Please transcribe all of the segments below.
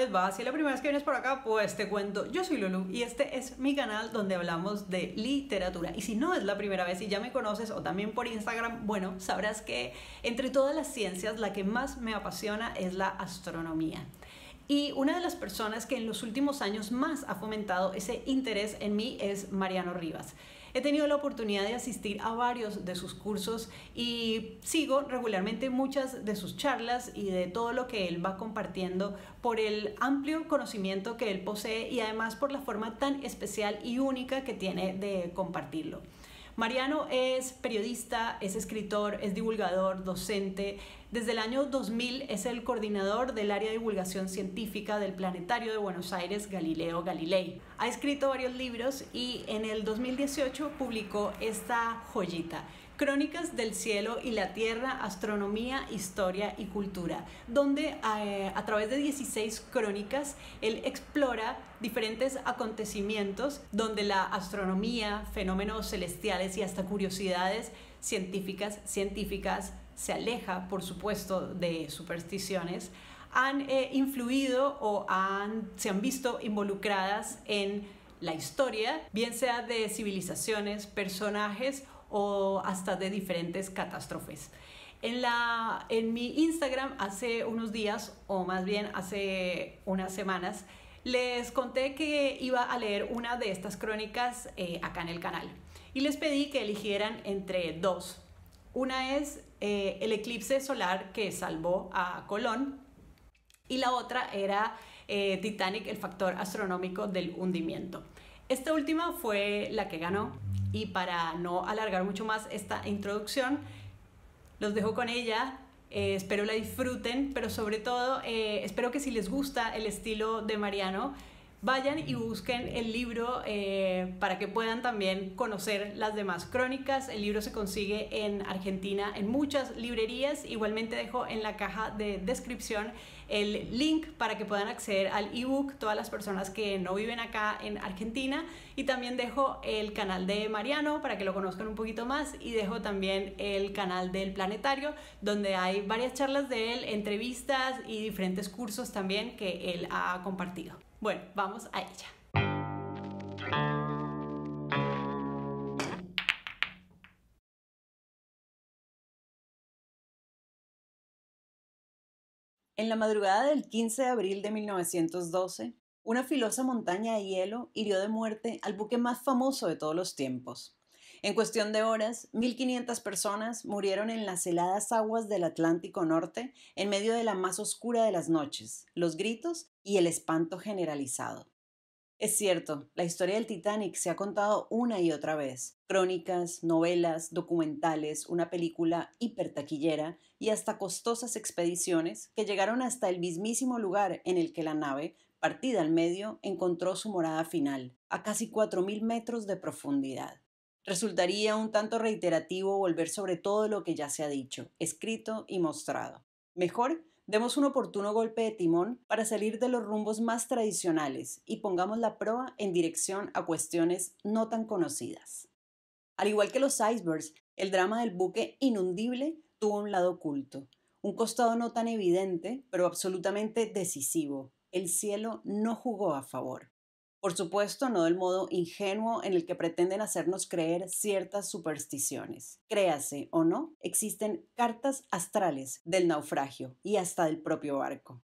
les va? Si es la primera vez que vienes por acá, pues te cuento. Yo soy Lulu y este es mi canal donde hablamos de literatura. Y si no es la primera vez y ya me conoces o también por Instagram, bueno, sabrás que entre todas las ciencias la que más me apasiona es la astronomía. Y una de las personas que en los últimos años más ha fomentado ese interés en mí es Mariano Rivas. He tenido la oportunidad de asistir a varios de sus cursos y sigo regularmente muchas de sus charlas y de todo lo que él va compartiendo por el amplio conocimiento que él posee y además por la forma tan especial y única que tiene de compartirlo. Mariano es periodista, es escritor, es divulgador, docente. Desde el año 2000 es el coordinador del área de divulgación científica del Planetario de Buenos Aires Galileo Galilei. Ha escrito varios libros y en el 2018 publicó esta joyita, Crónicas del cielo y la tierra, astronomía, historia y cultura, donde a través de 16 crónicas él explora diferentes acontecimientos donde la astronomía, fenómenos celestiales y hasta curiosidades científicas se aleja, por supuesto, de supersticiones, han influido o se han visto involucradas en la historia, bien sea de civilizaciones, personajes o hasta de diferentes catástrofes. En mi Instagram hace unos días, o más bien hace unas semanas, les conté que iba a leer una de estas crónicas acá en el canal y les pedí que eligieran entre dos. Una es el eclipse solar que salvó a Colón y la otra era Titanic, el factor astronómico del hundimiento. Esta última fue la que ganó y para no alargar mucho más esta introducción, los dejo con ella. Espero la disfruten, pero sobre todo espero que si les gusta el estilo de Mariano, vayan y busquen el libro para que puedan también conocer las demás crónicas. El libro se consigue en Argentina en muchas librerías. Igualmente dejo en la caja de descripción el link para que puedan acceder al ebook todas las personas que no viven acá en Argentina. Y también dejo el canal de Mariano para que lo conozcan un poquito más. Y dejo también el canal del Planetario, donde hay varias charlas de él, entrevistas y diferentes cursos también que él ha compartido. Bueno, vamos a ella. En la madrugada del 15 de abril de 1912, una filosa montaña de hielo hirió de muerte al buque más famoso de todos los tiempos. En cuestión de horas, 1.500 personas murieron en las heladas aguas del Atlántico Norte en medio de la más oscura de las noches, los gritos y el espanto generalizado. Es cierto, la historia del Titanic se ha contado una y otra vez. Crónicas, novelas, documentales, una película hipertaquillera y hasta costosas expediciones que llegaron hasta el mismísimo lugar en el que la nave, partida al medio, encontró su morada final, a casi 4.000 metros de profundidad. Resultaría un tanto reiterativo volver sobre todo lo que ya se ha dicho, escrito y mostrado. Mejor demos un oportuno golpe de timón para salir de los rumbos más tradicionales y pongamos la proa en dirección a cuestiones no tan conocidas. Al igual que los icebergs, el drama del buque inundible tuvo un lado oculto, un costado no tan evidente, pero absolutamente decisivo. El cielo no jugó a favor. Por supuesto, no del modo ingenuo en el que pretenden hacernos creer ciertas supersticiones. Créase o no, existen cartas astrales del naufragio y hasta del propio barco.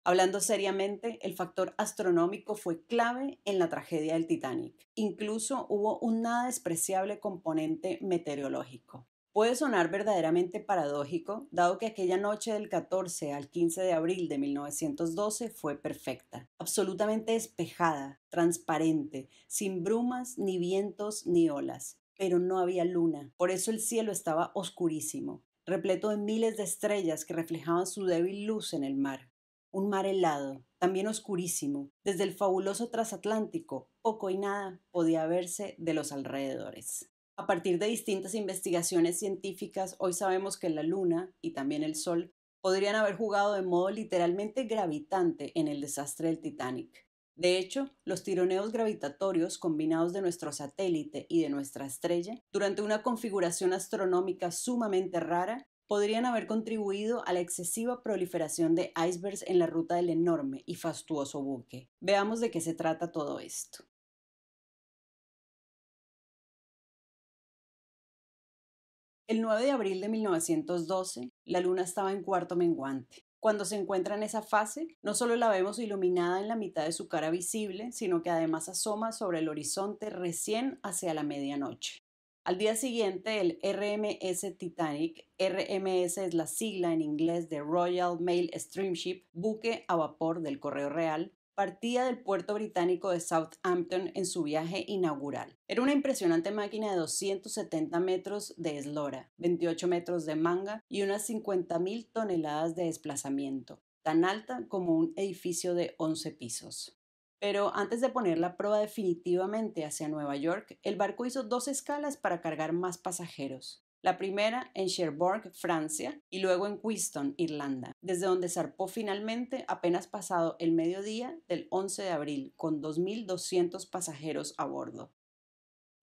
Hablando seriamente, el factor astronómico fue clave en la tragedia del Titanic. Incluso hubo un nada despreciable componente meteorológico. Puede sonar verdaderamente paradójico, dado que aquella noche del 14 al 15 de abril de 1912 fue perfecta, absolutamente despejada, transparente, sin brumas, ni vientos, ni olas. Pero no había luna, por eso el cielo estaba oscurísimo, repleto de miles de estrellas que reflejaban su débil luz en el mar. Un mar helado, también oscurísimo. Desde el fabuloso transatlántico, poco y nada podía verse de los alrededores. A partir de distintas investigaciones científicas, hoy sabemos que la Luna y también el Sol podrían haber jugado de modo literalmente gravitante en el desastre del Titanic. De hecho, los tironeos gravitatorios combinados de nuestro satélite y de nuestra estrella, durante una configuración astronómica sumamente rara, podrían haber contribuido a la excesiva proliferación de icebergs en la ruta del enorme y fastuoso buque. Veamos de qué se trata todo esto. El 9 de abril de 1912, la luna estaba en cuarto menguante. Cuando se encuentra en esa fase, no solo la vemos iluminada en la mitad de su cara visible, sino que además asoma sobre el horizonte recién hacia la medianoche. Al día siguiente, el RMS Titanic, RMS es la sigla en inglés de Royal Mail Steamship, buque a vapor del Correo Real, partía del puerto británico de Southampton en su viaje inaugural. Era una impresionante máquina de 270 metros de eslora, 28 metros de manga y unas 50.000 toneladas de desplazamiento, tan alta como un edificio de 11 pisos. Pero antes de ponerla a prueba definitivamente hacia Nueva York, el barco hizo 2 escalas para cargar más pasajeros. La primera en Cherbourg, Francia, y luego en Queenstown, Irlanda, desde donde zarpó finalmente apenas pasado el mediodía del 11 de abril, con 2.200 pasajeros a bordo.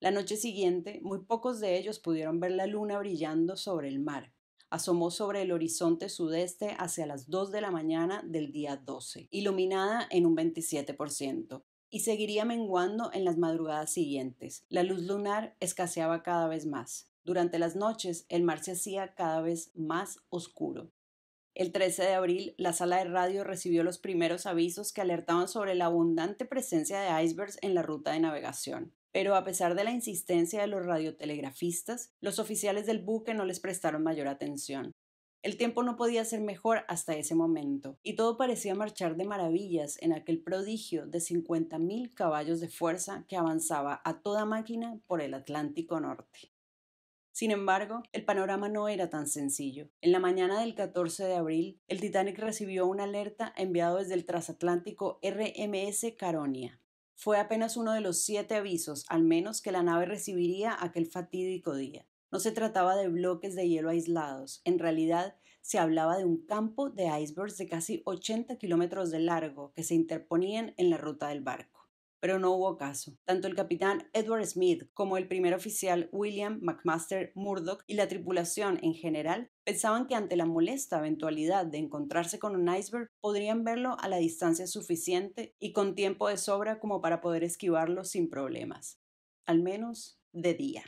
La noche siguiente, muy pocos de ellos pudieron ver la luna brillando sobre el mar. Asomó sobre el horizonte sudeste hacia las 2 de la mañana del día 12, iluminada en un 27%, y seguiría menguando en las madrugadas siguientes. La luz lunar escaseaba cada vez más. Durante las noches, el mar se hacía cada vez más oscuro. El 13 de abril, la sala de radio recibió los primeros avisos que alertaban sobre la abundante presencia de icebergs en la ruta de navegación. Pero a pesar de la insistencia de los radiotelegrafistas, los oficiales del buque no les prestaron mayor atención. El tiempo no podía ser mejor hasta ese momento, y todo parecía marchar de maravillas en aquel prodigio de 50.000 caballos de fuerza que avanzaba a toda máquina por el Atlántico Norte. Sin embargo, el panorama no era tan sencillo. En la mañana del 14 de abril, el Titanic recibió una alerta enviado desde el transatlántico RMS Caronia. Fue apenas uno de los 7 avisos, al menos, que la nave recibiría aquel fatídico día. No se trataba de bloques de hielo aislados. En realidad, se hablaba de un campo de icebergs de casi 80 kilómetros de largo que se interponían en la ruta del barco. Pero no hubo caso. Tanto el capitán Edward Smith como el primer oficial William McMaster Murdoch y la tripulación en general pensaban que ante la molesta eventualidad de encontrarse con un iceberg podrían verlo a la distancia suficiente y con tiempo de sobra como para poder esquivarlo sin problemas. Al menos de día.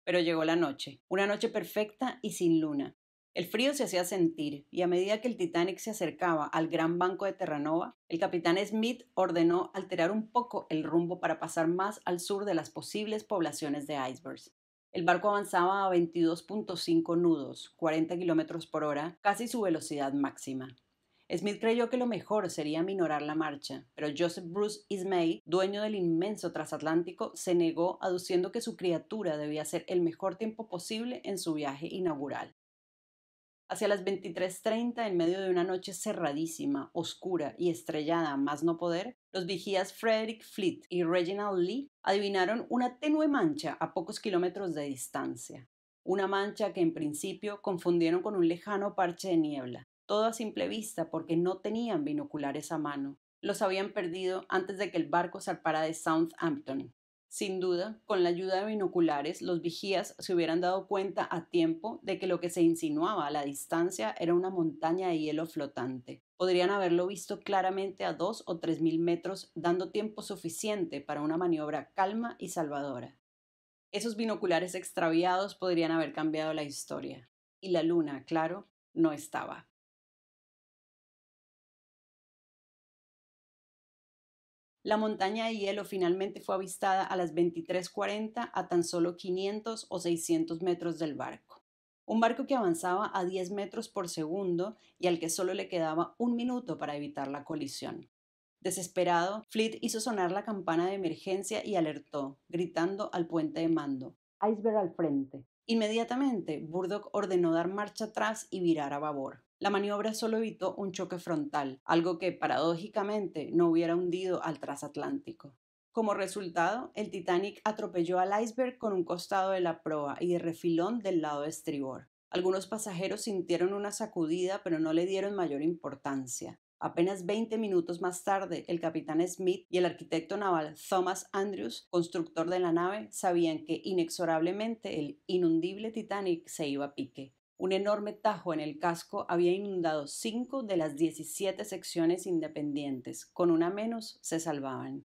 Pero llegó la noche, una noche perfecta y sin luna. El frío se hacía sentir, y a medida que el Titanic se acercaba al gran banco de Terranova, el capitán Smith ordenó alterar un poco el rumbo para pasar más al sur de las posibles poblaciones de icebergs. El barco avanzaba a 22.5 nudos, 40 kilómetros por hora, casi su velocidad máxima. Smith creyó que lo mejor sería minorar la marcha, pero Joseph Bruce Ismay, dueño del inmenso transatlántico, se negó aduciendo que su criatura debía hacer el mejor tiempo posible en su viaje inaugural. Hacia las 23:30, en medio de una noche cerradísima, oscura y estrellada a más no poder, los vigías Frederick Fleet y Reginald Lee adivinaron una tenue mancha a pocos kilómetros de distancia. Una mancha que en principio confundieron con un lejano parche de niebla, todo a simple vista porque no tenían binoculares a mano. Los habían perdido antes de que el barco zarpara de Southampton. Sin duda, con la ayuda de binoculares, los vigías se hubieran dado cuenta a tiempo de que lo que se insinuaba a la distancia era una montaña de hielo flotante. Podrían haberlo visto claramente a 2 o 3.000 metros, dando tiempo suficiente para una maniobra calma y salvadora. Esos binoculares extraviados podrían haber cambiado la historia. Y la luna, claro, no estaba. La montaña de hielo finalmente fue avistada a las 23:40 a tan solo 500 o 600 metros del barco. Un barco que avanzaba a 10 metros por segundo y al que solo le quedaba un minuto para evitar la colisión. Desesperado, Fleet hizo sonar la campana de emergencia y alertó, gritando al puente de mando: «Iceberg al frente». Inmediatamente, Murdoch ordenó dar marcha atrás y virar a babor. La maniobra solo evitó un choque frontal, algo que, paradójicamente, no hubiera hundido al transatlántico. Como resultado, el Titanic atropelló al iceberg con un costado de la proa y de refilón del lado estribor. Algunos pasajeros sintieron una sacudida, pero no le dieron mayor importancia. Apenas 20 minutos más tarde, el capitán Smith y el arquitecto naval Thomas Andrews, constructor de la nave, sabían que inexorablemente el inundible Titanic se iba a pique. Un enorme tajo en el casco había inundado 5 de las 17 secciones independientes. Con una menos se salvaban.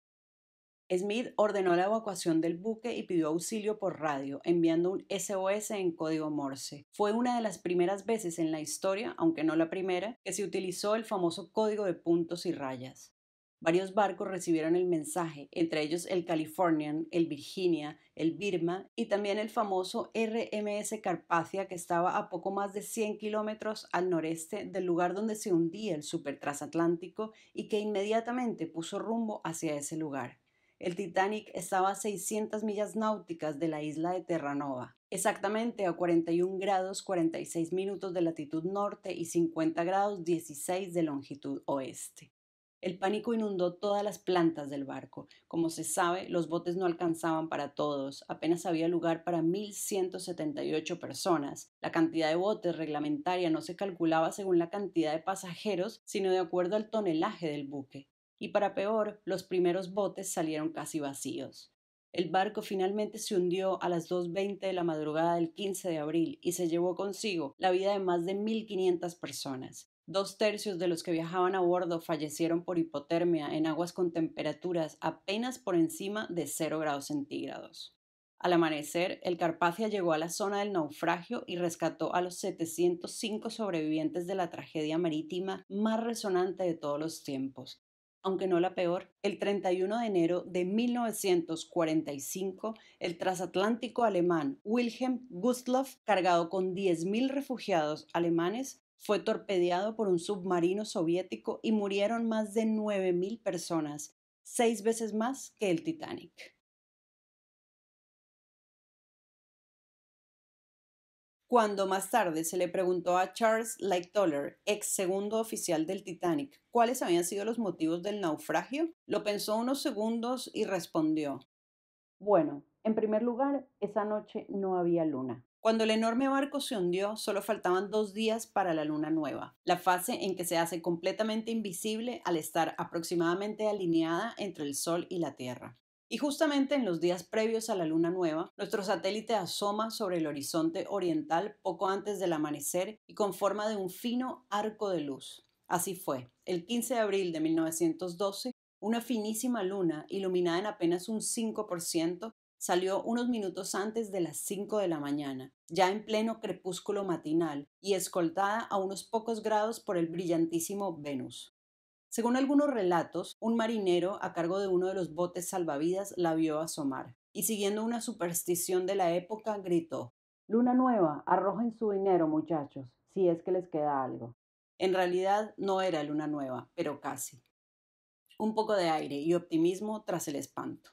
Smith ordenó la evacuación del buque y pidió auxilio por radio, enviando un SOS en código Morse. Fue una de las primeras veces en la historia, aunque no la primera, que se utilizó el famoso código de puntos y rayas. Varios barcos recibieron el mensaje, entre ellos el Californian, el Virginia, el Birma y también el famoso RMS Carpathia, que estaba a poco más de 100 kilómetros al noreste del lugar donde se hundía el supertransatlántico y que inmediatamente puso rumbo hacia ese lugar. El Titanic estaba a 600 millas náuticas de la isla de Terranova, exactamente a 41 grados 46 minutos de latitud norte y 50 grados 16 de longitud oeste. El pánico inundó todas las plantas del barco. Como se sabe, los botes no alcanzaban para todos, apenas había lugar para 1.178 personas. La cantidad de botes reglamentaria no se calculaba según la cantidad de pasajeros, sino de acuerdo al tonelaje del buque. Y para peor, los primeros botes salieron casi vacíos. El barco finalmente se hundió a las 2:20 de la madrugada del 15 de abril y se llevó consigo la vida de más de 1.500 personas. 2/3 de los que viajaban a bordo fallecieron por hipotermia en aguas con temperaturas apenas por encima de 0 grados centígrados. Al amanecer, el Carpathia llegó a la zona del naufragio y rescató a los 705 sobrevivientes de la tragedia marítima más resonante de todos los tiempos. Aunque no la peor, el 31 de enero de 1945, el transatlántico alemán Wilhelm Gustloff, cargado con 10.000 refugiados alemanes, fue torpedeado por un submarino soviético y murieron más de 9.000 personas, 6 veces más que el Titanic. Cuando más tarde se le preguntó a Charles Lightoller, ex segundo oficial del Titanic, cuáles habían sido los motivos del naufragio, lo pensó unos segundos y respondió: bueno, en primer lugar, esa noche no había luna. Cuando el enorme barco se hundió, solo faltaban 2 días para la luna nueva, la fase en que se hace completamente invisible al estar aproximadamente alineada entre el Sol y la Tierra. Y justamente en los días previos a la luna nueva, nuestro satélite asoma sobre el horizonte oriental poco antes del amanecer y con forma de un fino arco de luz. Así fue. El 15 de abril de 1912, una finísima luna, iluminada en apenas un 5%, salió unos minutos antes de las 5 de la mañana, ya en pleno crepúsculo matinal y escoltada a unos pocos grados por el brillantísimo Venus. Según algunos relatos, un marinero a cargo de uno de los botes salvavidas la vio asomar y, siguiendo una superstición de la época, gritó: «Luna nueva, arrojen su dinero, muchachos, si es que les queda algo». En realidad no era luna nueva, pero casi. Un poco de aire y optimismo tras el espanto.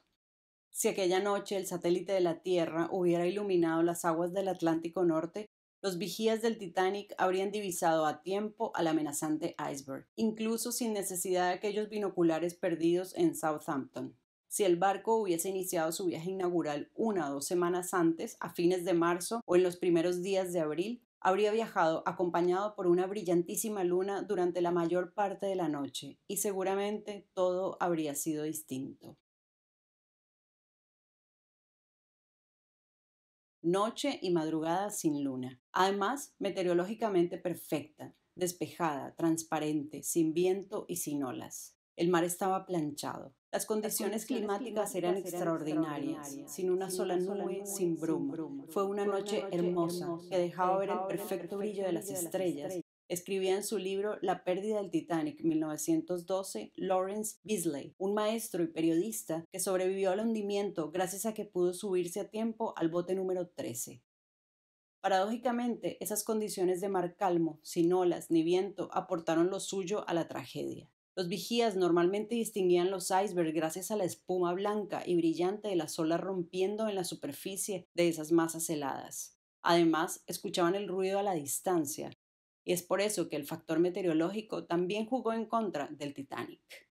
Si aquella noche el satélite de la Tierra hubiera iluminado las aguas del Atlántico Norte, los vigías del Titanic habrían divisado a tiempo al amenazante iceberg, incluso sin necesidad de aquellos binoculares perdidos en Southampton. Si el barco hubiese iniciado su viaje inaugural 1 o 2 semanas antes, a fines de marzo o en los primeros días de abril, habría viajado acompañado por una brillantísima luna durante la mayor parte de la noche, y seguramente todo habría sido distinto. Noche y madrugada sin luna. Además, meteorológicamente perfecta, despejada, transparente, sin viento y sin olas. El mar estaba planchado. Las condiciones climáticas eran extraordinarias, sin una sola nube, sin bruma. Fue una noche hermosa que dejaba ver el perfecto brillo de las estrellas. Escribía en su libro La pérdida del Titanic, 1912, Lawrence Beasley, un maestro y periodista que sobrevivió al hundimiento gracias a que pudo subirse a tiempo al bote número 13. Paradójicamente, esas condiciones de mar calmo, sin olas ni viento, aportaron lo suyo a la tragedia. Los vigías normalmente distinguían los icebergs gracias a la espuma blanca y brillante de las olas rompiendo en la superficie de esas masas heladas. Además, escuchaban el ruido a la distancia, y es por eso que el factor meteorológico también jugó en contra del Titanic.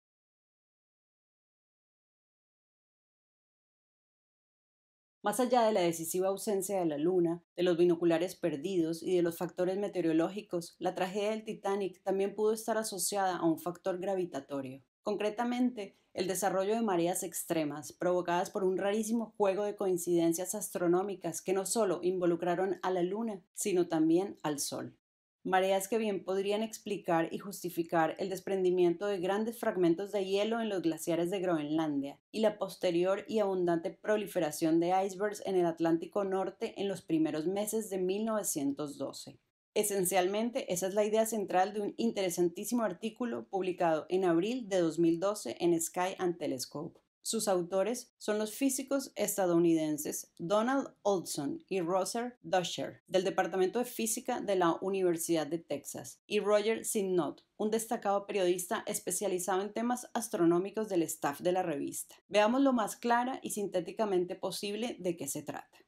Más allá de la decisiva ausencia de la Luna, de los binoculares perdidos y de los factores meteorológicos, la tragedia del Titanic también pudo estar asociada a un factor gravitatorio. Concretamente, el desarrollo de mareas extremas provocadas por un rarísimo juego de coincidencias astronómicas que no solo involucraron a la Luna, sino también al Sol. Mareas que bien podrían explicar y justificar el desprendimiento de grandes fragmentos de hielo en los glaciares de Groenlandia y la posterior y abundante proliferación de icebergs en el Atlántico Norte en los primeros meses de 1912. Esencialmente, esa es la idea central de un interesantísimo artículo publicado en abril de 2012 en Sky and Telescope. Sus autores son los físicos estadounidenses Donald Olson y Roser Duscher, del Departamento de Física de la Universidad de Texas, y Roger Sinnott, un destacado periodista especializado en temas astronómicos del staff de la revista. Veamos lo más clara y sintéticamente posible de qué se trata.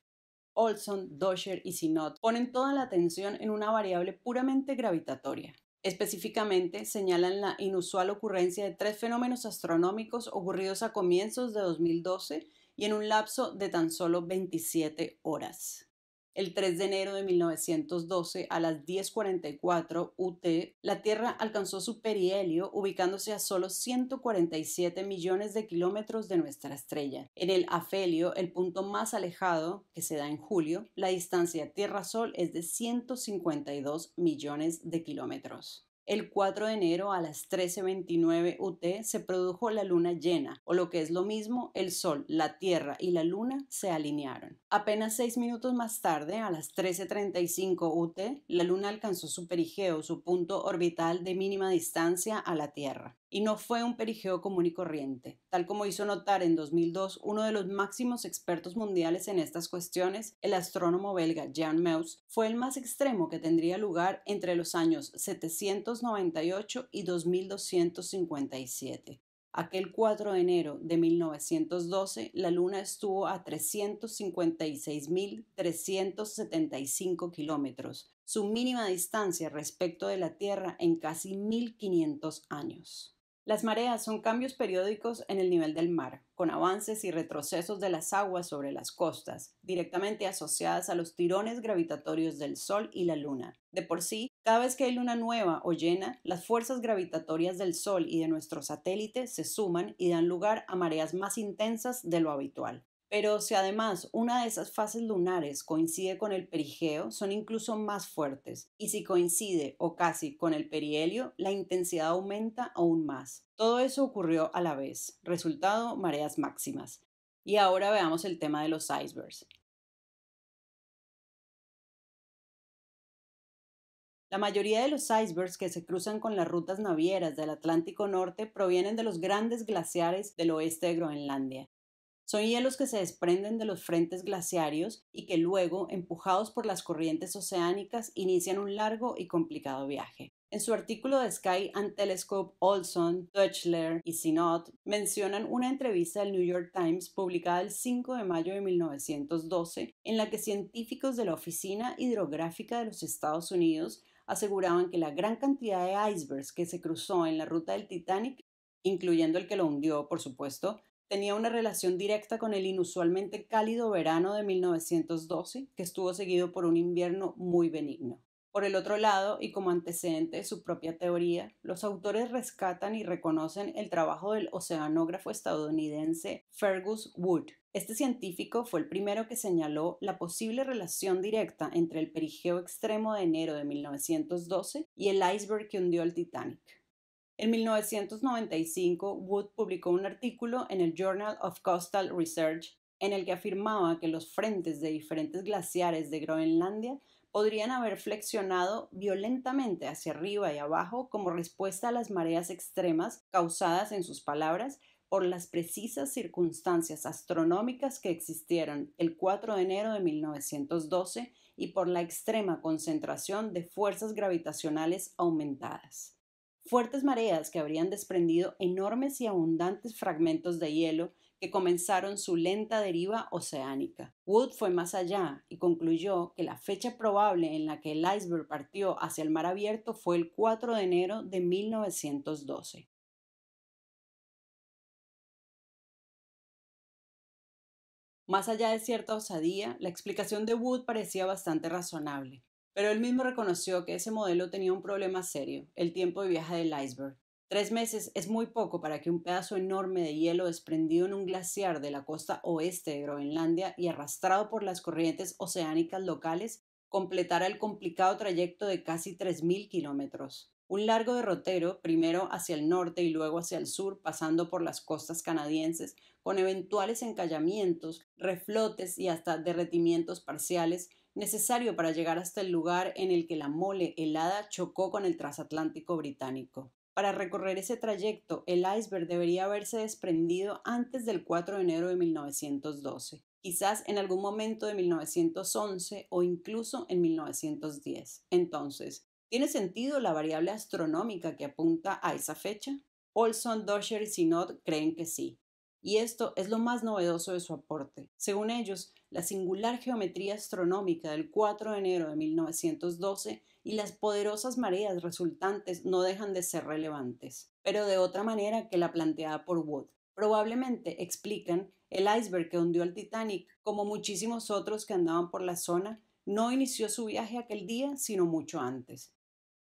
Olson, Duscher y Sinnott ponen toda la atención en una variable puramente gravitatoria. Específicamente, señalan la inusual ocurrencia de 3 fenómenos astronómicos ocurridos a comienzos de 2012 y en un lapso de tan solo 27 horas. El 3 de enero de 1912, a las 10:44 UT, la Tierra alcanzó su perihelio ubicándose a solo 147 millones de kilómetros de nuestra estrella. En el afelio, el punto más alejado, que se da en julio, la distancia Tierra-Sol es de 152 millones de kilómetros. El 4 de enero a las 13:29 UT se produjo la luna llena, o lo que es lo mismo, el Sol, la Tierra y la Luna se alinearon. Apenas 6 minutos más tarde, a las 13:35 UT, la Luna alcanzó su perigeo, su punto orbital de mínima distancia a la Tierra. Y no fue un perigeo común y corriente. Tal como hizo notar en 2002 uno de los máximos expertos mundiales en estas cuestiones, el astrónomo belga Jan Meus, fue el más extremo que tendría lugar entre los años 798 y 2257. Aquel 4 de enero de 1912, la Luna estuvo a 356.375 kilómetros, su mínima distancia respecto de la Tierra en casi 1500 años. Las mareas son cambios periódicos en el nivel del mar, con avances y retrocesos de las aguas sobre las costas, directamente asociadas a los tirones gravitatorios del Sol y la Luna. De por sí, cada vez que hay luna nueva o llena, las fuerzas gravitatorias del Sol y de nuestro satélite se suman y dan lugar a mareas más intensas de lo habitual. Pero si además una de esas fases lunares coincide con el perigeo, son incluso más fuertes, y si coincide o casi con el perihelio, la intensidad aumenta aún más. Todo eso ocurrió a la vez, resultado mareas máximas. Y ahora veamos el tema de los icebergs. La mayoría de los icebergs que se cruzan con las rutas navieras del Atlántico Norte provienen de los grandes glaciares del oeste de Groenlandia. Son hielos que se desprenden de los frentes glaciarios y que luego, empujados por las corrientes oceánicas, inician un largo y complicado viaje. En su artículo de Sky and Telescope, Olson, Deutschler y Sinnott mencionan una entrevista del New York Times publicada el 5 de mayo de 1912, en la que científicos de la Oficina Hidrográfica de los Estados Unidos aseguraban que la gran cantidad de icebergs que se cruzó en la ruta del Titanic, incluyendo el que lo hundió, por supuesto, tenía una relación directa con el inusualmente cálido verano de 1912, que estuvo seguido por un invierno muy benigno. Por el otro lado, y como antecedente de su propia teoría, los autores rescatan y reconocen el trabajo del oceanógrafo estadounidense Fergus Wood. Este científico fue el primero que señaló la posible relación directa entre el perigeo extremo de enero de 1912 y el iceberg que hundió el Titanic. En 1995, Wood publicó un artículo en el Journal of Coastal Research en el que afirmaba que los frentes de diferentes glaciares de Groenlandia podrían haber flexionado violentamente hacia arriba y abajo como respuesta a las mareas extremas causadas, en sus palabras, por las precisas circunstancias astronómicas que existieron el 4 de enero de 1912 y por la extrema concentración de fuerzas gravitacionales aumentadas. Fuertes mareas que habrían desprendido enormes y abundantes fragmentos de hielo que comenzaron su lenta deriva oceánica. Wood fue más allá y concluyó que la fecha probable en la que el iceberg partió hacia el mar abierto fue el 4 de enero de 1912. Más allá de cierta osadía, la explicación de Wood parecía bastante razonable, pero él mismo reconoció que ese modelo tenía un problema serio, el tiempo de viaje del iceberg. 3 meses es muy poco para que un pedazo enorme de hielo desprendido en un glaciar de la costa oeste de Groenlandia y arrastrado por las corrientes oceánicas locales completara el complicado trayecto de casi 3.000 kilómetros. Un largo derrotero, primero hacia el norte y luego hacia el sur, pasando por las costas canadienses, con eventuales encallamientos, reflotes y hasta derretimientos parciales, necesario para llegar hasta el lugar en el que la mole helada chocó con el transatlántico británico. Para recorrer ese trayecto, el iceberg debería haberse desprendido antes del 4 de enero de 1912, quizás en algún momento de 1911 o incluso en 1910. Entonces, ¿tiene sentido la variable astronómica que apunta a esa fecha? Olson, Doscher y Synod creen que sí. Y esto es lo más novedoso de su aporte. Según ellos, la singular geometría astronómica del 4 de enero de 1912 y las poderosas mareas resultantes no dejan de ser relevantes, pero de otra manera que la planteada por Wood. Probablemente explican el iceberg que hundió al Titanic, como muchísimos otros que andaban por la zona, no inició su viaje aquel día, sino mucho antes.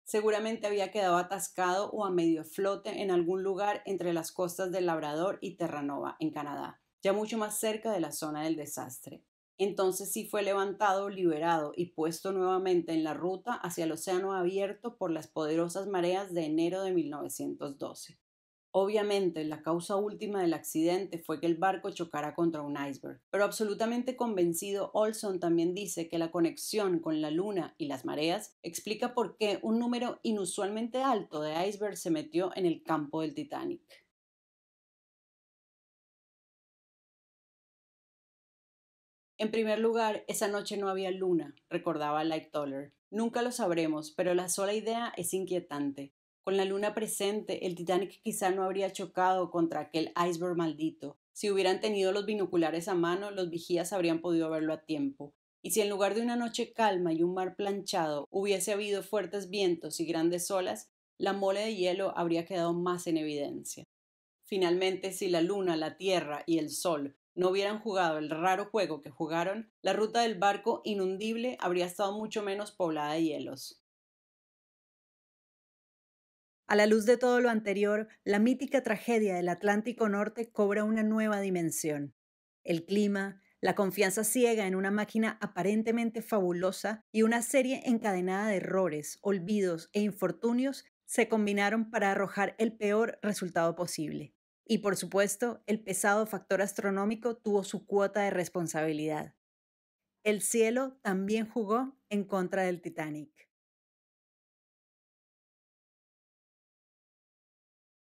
Seguramente había quedado atascado o a medio flote en algún lugar entre las costas del Labrador y Terranova, en Canadá, ya mucho más cerca de la zona del desastre. Entonces sí fue levantado, liberado y puesto nuevamente en la ruta hacia el océano abierto por las poderosas mareas de enero de 1912. Obviamente, la causa última del accidente fue que el barco chocara contra un iceberg, pero absolutamente convencido, Olson también dice que la conexión con la luna y las mareas explica por qué un número inusualmente alto de icebergs se metió en el campo del Titanic. En primer lugar, esa noche no había luna, recordaba Lightoller. Nunca lo sabremos, pero la sola idea es inquietante. Con la luna presente, el Titanic quizá no habría chocado contra aquel iceberg maldito. Si hubieran tenido los binoculares a mano, los vigías habrían podido verlo a tiempo. Y si en lugar de una noche calma y un mar planchado hubiese habido fuertes vientos y grandes olas, la mole de hielo habría quedado más en evidencia. Finalmente, si la luna, la tierra y el sol no hubieran jugado el raro juego que jugaron, la ruta del barco inundible habría estado mucho menos poblada de hielos. A la luz de todo lo anterior, la mítica tragedia del Atlántico Norte cobra una nueva dimensión. El clima, la confianza ciega en una máquina aparentemente fabulosa y una serie encadenada de errores, olvidos e infortunios se combinaron para arrojar el peor resultado posible. Y por supuesto, el pesado factor astronómico tuvo su cuota de responsabilidad. El cielo también jugó en contra del Titanic.